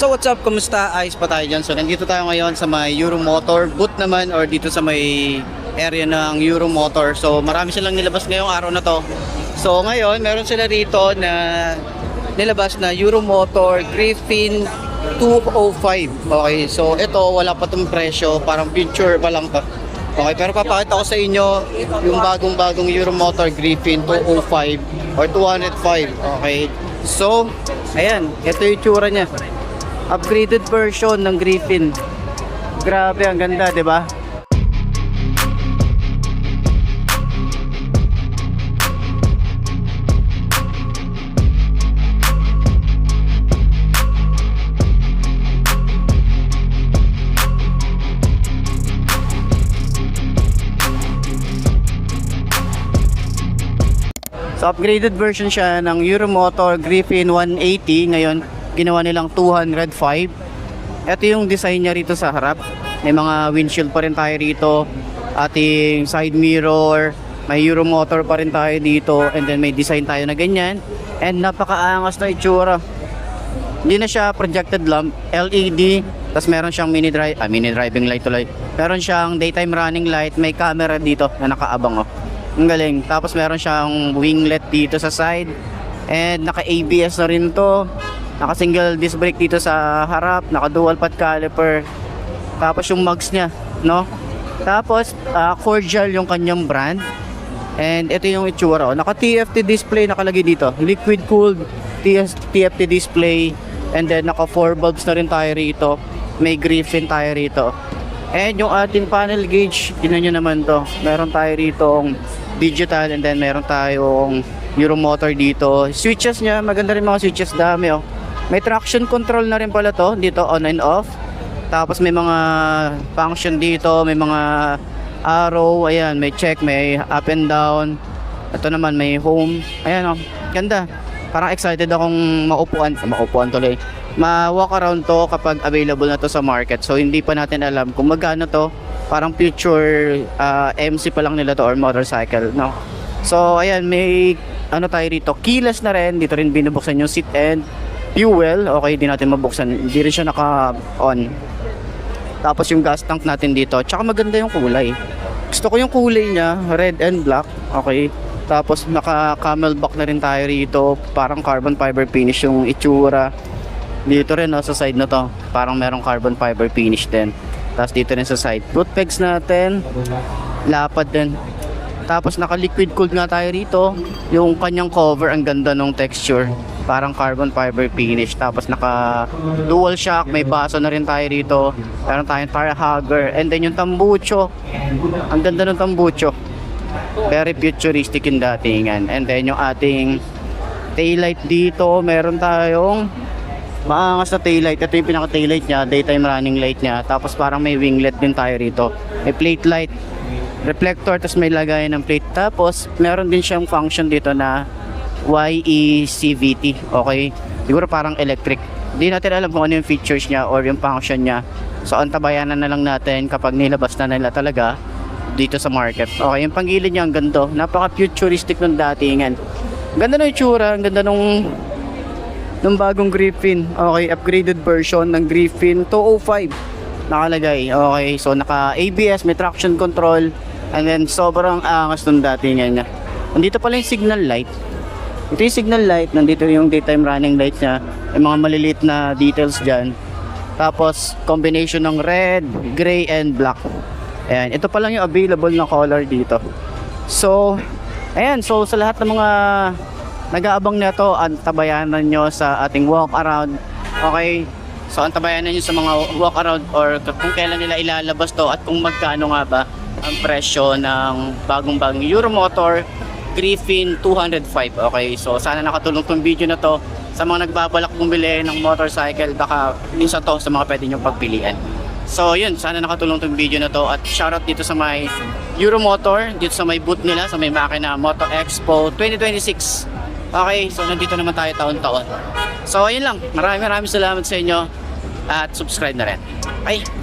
So what's up, kumusta? Ayos pa tayo dyan. So nandito tayo ngayon sa may Euromotor booth naman, or dito sa may area ng Euromotor. So marami silang nilabas ngayong araw na to. So ngayon meron sila rito na nilabas na Euromotor Griffin 205. Okay, so ito wala pa tong presyo, parang picture pa lang to. Okay, pero papakita ko sa inyo yung bagong Euromotor Griffin 205 or 205. Okay, so ayan, ito yung itsura niya. Upgraded version ng Griffin. Grabe, ang ganda, 'di ba? So upgraded version siya ng Euromotor Griffin 180. Ngayon ginawa nilang 205. Ito yung design niya rito sa harap. May mga windshield pa rin tayo rito. Ating side mirror. May Euromotor pa rin tayo dito. And then may design tayo na ganyan. And napakaangas na itsura. Hindi na siya projected lamp, LED. Tapos meron siyang mini driving light tuloy. Meron siyang daytime running light. May camera dito na nakaabang, oh. Ang galing. Tapos meron siyang winglet dito sa side. And naka ABS na rin to. Naka single disc brake dito sa harap. Naka dual pad caliper. Tapos yung mugs niya, no? Tapos cordial yung kanyang brand. And ito yung itsura, oh. Naka TFT display nakalagay dito. Liquid cooled TFT display. And then naka 4 bulbs na rin tayo rito. May Griffin tayo rito. And yung ating panel gauge, tingnan nyo naman to. Meron tayo rito digital, and then meron tayong Euromotor dito. Switches niya, maganda rin mga switches, dami, oh. May traction control na rin pala to, dito on and off. Tapos may mga function dito, may mga arrow, ayan, may check, may up and down. Ito naman may home. Ayan, oh, ganda. Parang excited akong maupuan tuloy. Ma-walk around to kapag available na to sa market. So hindi pa natin alam kung magkano to. Parang future MC pa lang nila to, or motorcycle, no? So ayan, may ano tayo rito, keyless na rin. Dito rin binubuksan yung seat and fuel. Okay, di natin mabuksan, hindi rin siya naka-on. Tapos yung gas tank natin dito. Tsaka maganda yung kulay. Gusto ko yung kulay niya, red and black. Okay. Tapos naka camelback na rin tayo rito. Parang carbon fiber finish yung itsura. Dito rin, no, sa side na to, parang merong carbon fiber finish din. Tapos dito rin sa side, foot pegs natin, lapad din. Tapos naka liquid cooled nga tayo rito. Yung kanyang cover, ang ganda ng texture, parang carbon fiber finish. Tapos naka dual shock, may baso na rin tayo rito. Meron tayong tire hugger. And then yung tambucho, ang ganda ng tambucho, very futuristic yung datingan. And then yung ating taillight dito, meron tayong maangas na taillight. Ito yung pinaka taillight nya, daytime running light nya. Tapos parang may winglet din tayo rito. May plate light, reflector, tapos may lagay ng plate. Tapos meron din siyang function dito na YECVT. Okay, siguro parang electric. Hindi natin alam kung ano yung features nya or yung function nya. So antabayanan na lang natin kapag nilabas na nila talaga dito sa market. Okay, yung panggilid nya ang ganda. Napaka futuristic ng datingan. Ganda ng itsura, ang ganda nung bagong Griffin. Okay, upgraded version ng Griffin 205 nakalagay. Okay, so naka ABS, may traction control, and then sobrang angas ng datingan niya. Nandito pala yung signal light. Ito yung signal light, nandito yung daytime running light niya. May mga maliliit na details dyan. Tapos combination ng red, gray, and black. Ayan, ito pa lang yung available na color dito. So ayan, so sa lahat ng mga nag-aabang na to, antabayanan nyo sa ating walk around. Okay, so antabayanan nyo sa mga walk around, or kung kailan nila ilalabas to, at kung magkano nga ba ang presyo ng bagong Euromotor Griffin 205. Okay, so sana nakatulong tong video na to sa mga nagbabalak bumili ng motorcycle. Baka isa to sa mga pwede nyo pagpilian. So yun, sana nakatulong tong video na to, at shoutout dito sa may Euromotor, dito sa may booth nila, sa may makina Moto Expo 2026. Okay, so nandito naman tayo taon-taon. So ayun lang, maraming salamat sa inyo, at subscribe na rin. Bye!